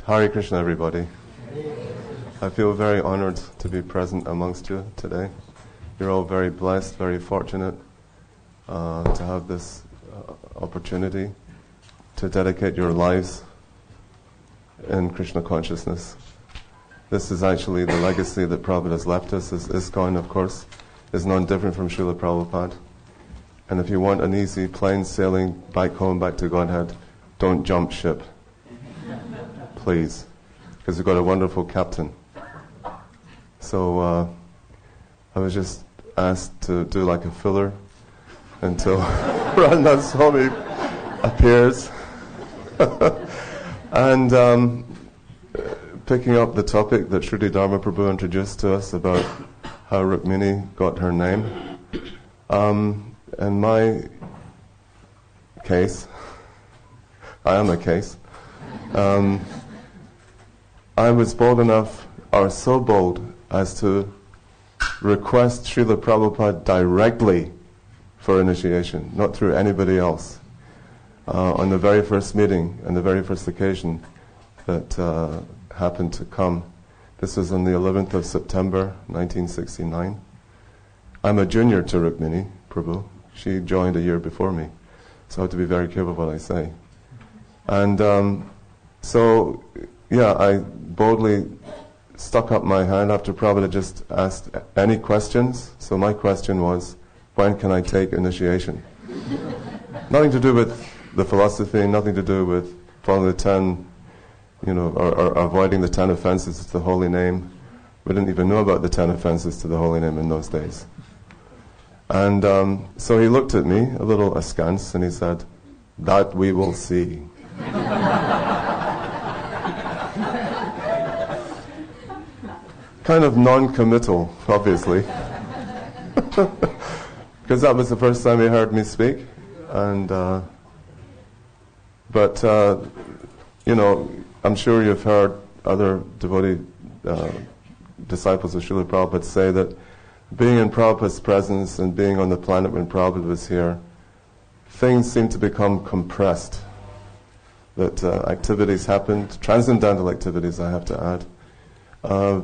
Hare Krishna, everybody. I feel very honored to be present amongst you today. You're all very blessed, very fortunate to have this opportunity to dedicate your lives in Krishna consciousness. This is actually the legacy that Prabhupada has left us. ISKCON, of course, is none different from Srila Prabhupada. And if you want an easy, plain sailing back home, back to Godhead, don't jump ship. Please. Because we've got a wonderful captain. So I was just asked to do like a filler until Radhanath Swami appears. And picking up the topic that Shruti Dharma Prabhu introduced to us about how Rukmini got her name. In my case, I am a case, I was bold enough, or so bold, as to request Srila Prabhupada directly for initiation, not through anybody else. On the very first meeting, and the very first occasion that happened to come, this was on the 11th of September, 1969. I'm a junior to Rukmini Prabhu. She joined a year before me, so I have to be very careful what I say. And I boldly stuck up my hand after Prabhupada just asked any questions. So my question was, when can I take initiation? Nothing to do with the philosophy, nothing to do with following the 10, or avoiding the 10 offenses to the holy name. We didn't even know about the 10 offenses to the holy name in those days. And so he looked at me, a little askance, and he said, "That we will see." Kind of non-committal, obviously. Because that was the first time he heard me speak. And I'm sure you've heard other devotee disciples of Srila Prabhupada say that being in Prabhupada's presence and being on the planet when Prabhupada was here, things seem to become compressed. That activities happened, transcendental activities I have to add,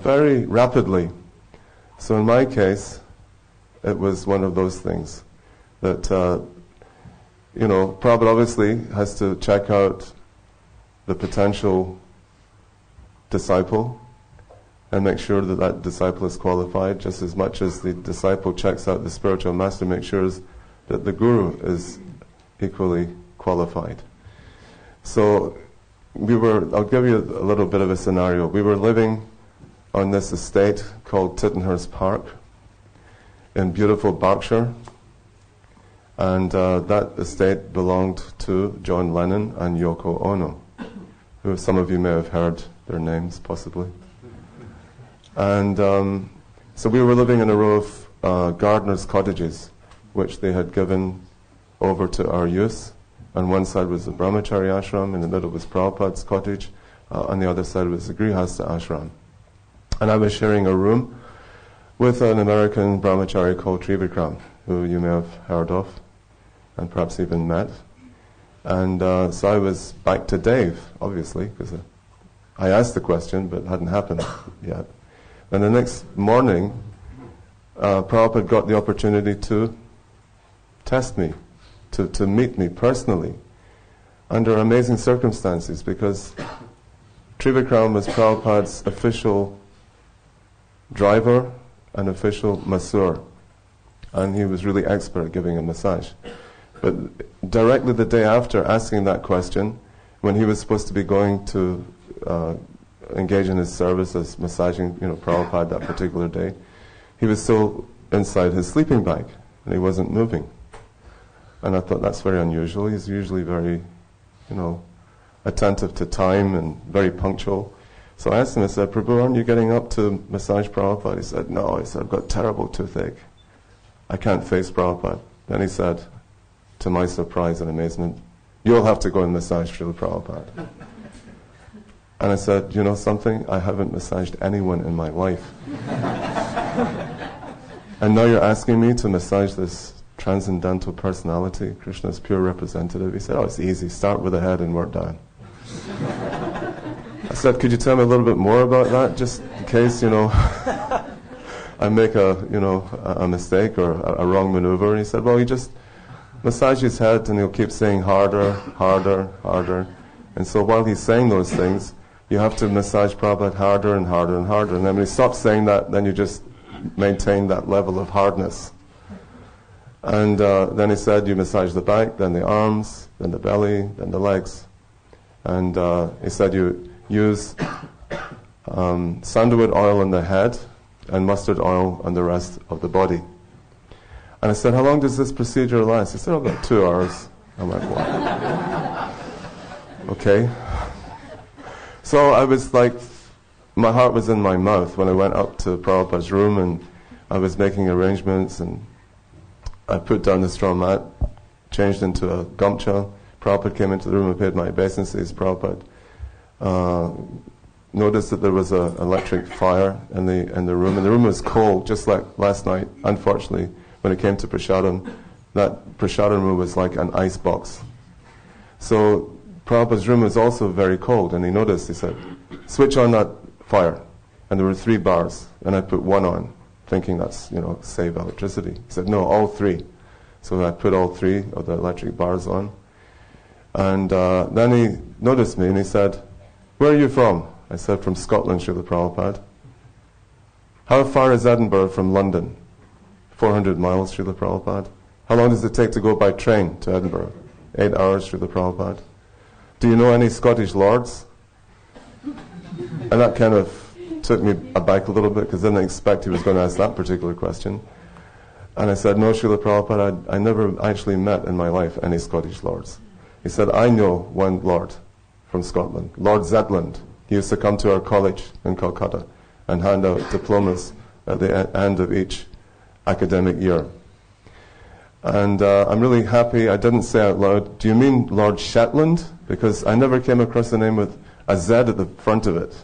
very rapidly. So in my case, it was one of those things that, Prabhupada obviously has to check out the potential disciple and make sure that that disciple is qualified, just as much as the disciple checks out the spiritual master, make sure that the guru is equally qualified. So I'll give you a little bit of a scenario. We were living on this estate called Tittenhurst Park in beautiful Berkshire, and that estate belonged to John Lennon and Yoko Ono, who some of you may have heard their names possibly. And so we were living in a row of gardeners' cottages, which they had given over to our use. On one side was the Brahmachari ashram, in the middle was Prabhupada's cottage, on the other side was the Grihastha ashram. And I was sharing a room with an American brahmachari called Trivikram, who you may have heard of, and perhaps even met. And so I was back to Dave, obviously, because I asked the question, but it hadn't happened yet. And the next morning, Prabhupada got the opportunity to test me, to meet me personally, under amazing circumstances, because Trivikram was Prabhupada's official driver and official masseur, and he was really expert at giving a massage. But directly the day after asking that question, when he was supposed to be going to engage in his service as massaging, Prabhupada that particular day, he was still inside his sleeping bag, and he wasn't moving. And I thought, that's very unusual. He's usually very, attentive to time and very punctual. So I asked him, I said, "Prabhu, aren't you getting up to massage Prabhupada?" He said, "No." He said, "I've got terrible toothache. I can't face Prabhupada." Then he said, to my surprise and amazement, "You'll have to go and massage Srila Prabhupada." And I said, "You know something? I haven't massaged anyone in my life. And now you're asking me to massage this transcendental personality, Krishna's pure representative." He said, "Oh, it's easy. Start with the head and work down." I said, could you tell me a little bit more about that, just in case, I make a mistake or a wrong maneuver? And he said, well, you just massage his head and he'll keep saying harder, harder, harder. And so while he's saying those things, you have to massage Prabhupada harder and harder and harder. And then when he stops saying that, then you just maintain that level of hardness. And then he said, you massage the back, then the arms, then the belly, then the legs. And he said you use sandalwood oil on the head and mustard oil on the rest of the body. And I said, how long does this procedure last? He said, about 2 hours. I'm like, what? Okay. So I was like, my heart was in my mouth when I went up to Prabhupada's room, and I was making arrangements, and I put down the straw mat, changed into a gamcha. Prabhupada came into the room and paid my obeisances. Prabhupada noticed that there was an electric fire in the room, and the room was cold, just like last night. Unfortunately, when it came to prasadam, that prasadam room was like an ice box. So Prabhupada's room was also very cold, and he noticed, he said, switch on that fire. And there were 3 bars, and I put 1 on, thinking that's, save electricity. He said, no, all 3. So I put all 3 of the electric bars on. And then he noticed me, and he said, where are you from? I said, from Scotland, Srila Prabhupada. How far is Edinburgh from London? 400 miles, Srila Prabhupada. How long does it take to go by train to Edinburgh? 8 hours, Srila Prabhupada. Do you know any Scottish lords? And that kind of took me aback a little bit, because I didn't expect he was going to ask that particular question. And I said, no, Srila Prabhupada, I never actually met in my life any Scottish lords. He said, I know one lord from Scotland, Lord Zetland. He used to come to our college in Calcutta and hand out diplomas at the end of each academic year. And I'm really happy I didn't say out loud, do you mean Lord Shetland? Because I never came across a name with a Z at the front of it.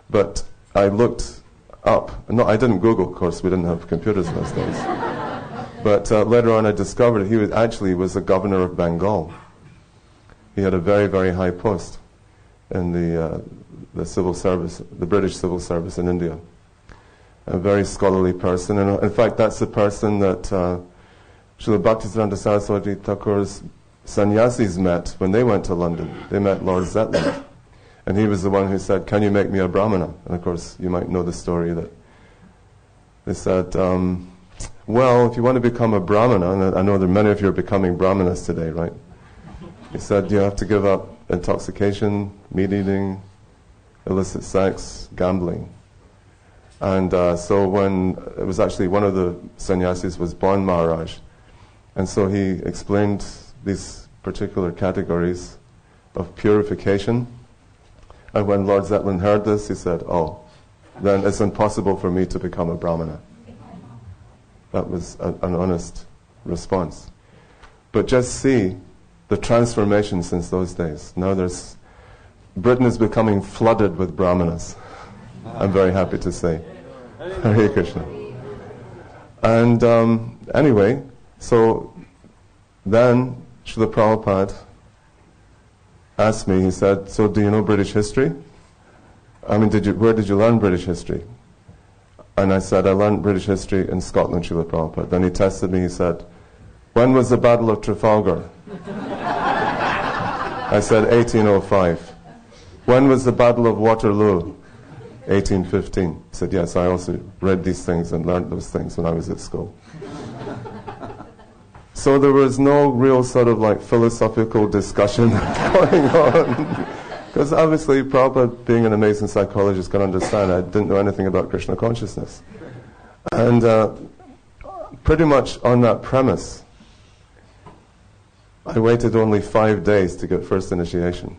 But I looked up. No, I didn't Google, of course, we didn't have computers in those days. But later on I discovered he was the governor of Bengal. He had a very, very high post in the civil service, the British civil service in India. A very scholarly person. And in fact, that's the person that Srila Bhaktisiddhanta Saraswati Thakur's sannyasis met when they went to London. They met Lord Zetland. And he was the one who said, can you make me a brahmana? And of course, you might know the story that they said, well, if you want to become a brahmana, and I know that many of you are becoming brahmanas today, right? He said, you have to give up intoxication, meat eating, illicit sex, gambling. And so when it was actually one of the sannyasis was Bon Maharaj. And so he explained these particular categories of purification. And when Lord Zetland heard this, he said, oh, then it's impossible for me to become a brahmana. That was an honest response. But just see the transformation since those days. Now Britain is becoming flooded with brahmanas. I'm very happy to say. Hare Krishna. And anyway, so then Srila Prabhupada asked me, he said, so do you know British history? I mean, where did you learn British history? And I said, I learned British history in Scotland, Srila Prabhupada. Then he tested me, he said, when was the Battle of Trafalgar? I said, 1805. When was the Battle of Waterloo? 1815. He said, yes, I also read these things and learned those things when I was at school. So there was no real sort of like philosophical discussion going on. Because obviously Prabhupada, being an amazing psychologist, can understand I didn't know anything about Krishna consciousness. And pretty much on that premise, I waited only 5 days to get first initiation.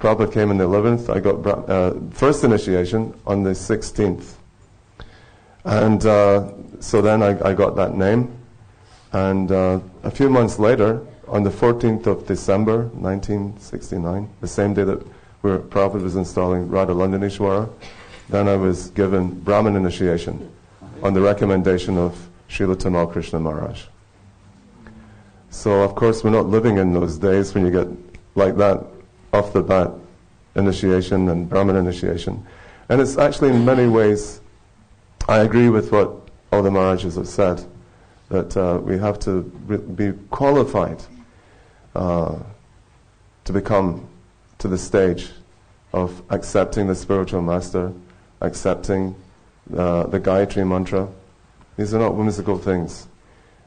Prabhupada came on the 11th, I got first initiation on the 16th. And so then I got that name. And a few months later, on the 14th of December, 1969, the same day that Prabhupada was installing Radha Londonishwara, then I was given Brahmin initiation on the recommendation of Srila Tamal Krishna Maharaj. So, of course, we're not living in those days when you get like that off the bat initiation and Brahman initiation. And it's actually in many ways, I agree with what all the Maharajas have said, that we have to be qualified to become to the stage of accepting the spiritual master, accepting the Gayatri mantra. These are not whimsical things.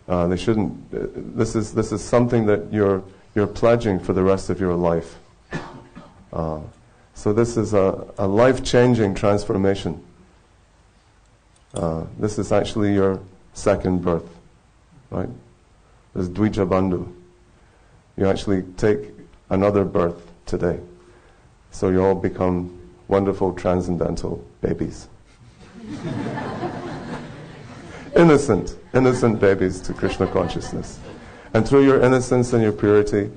They shouldn't. This is something that you're pledging for the rest of your life. So this is a life-changing transformation. This is actually your second birth, right? This Dvija Bandhu. You actually take another birth today. So you all become wonderful transcendental babies. Innocent babies to Krishna consciousness. And through your innocence and your purity,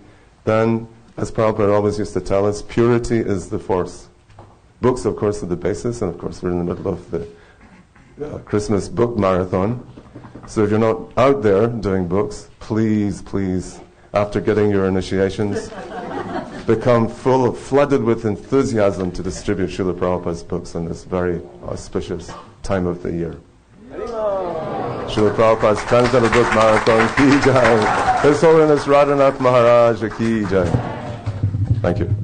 then, as Prabhupada always used to tell us, purity is the force. Books, of course, are the basis, and of course we're in the middle of the Christmas book marathon. So if you're not out there doing books, please, after getting your initiations, become flooded with enthusiasm to distribute Srila Prabhupada's books in this very auspicious time of the year. Srila Prabhupada's Transcendental Book Marathon, ki jai. His Holiness Radhanath Maharaj, ki jai. Thank you.